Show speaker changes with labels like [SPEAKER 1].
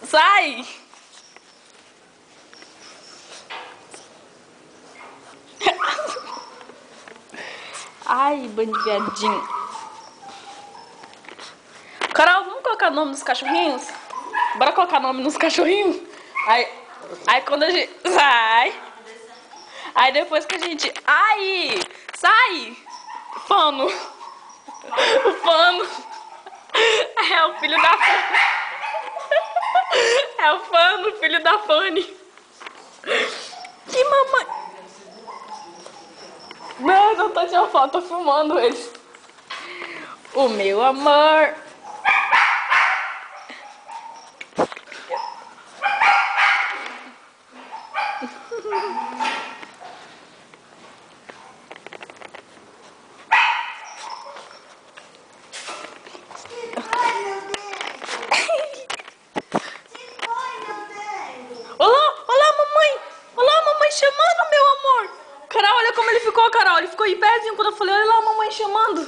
[SPEAKER 1] Sai! Ai, bando de viadinho. Carol, vamos colocar nome nos cachorrinhos? Bora colocar nome nos cachorrinhos? Aí quando a gente... Sai! Aí depois que a gente... Ai! Sai! Fano! O Fano! É o filho da Fanny! É o Fano, filho da Fanny! Que mamãe! Não, não tô tirando foto, tô filmando eles. O meu amor. Olá, mamãe! Olá, mamãe chamando, meu amor! Carol, olha como ele ficou, Carol. Ele ficou em pezinho quando eu falei, olha lá a mamãe chamando.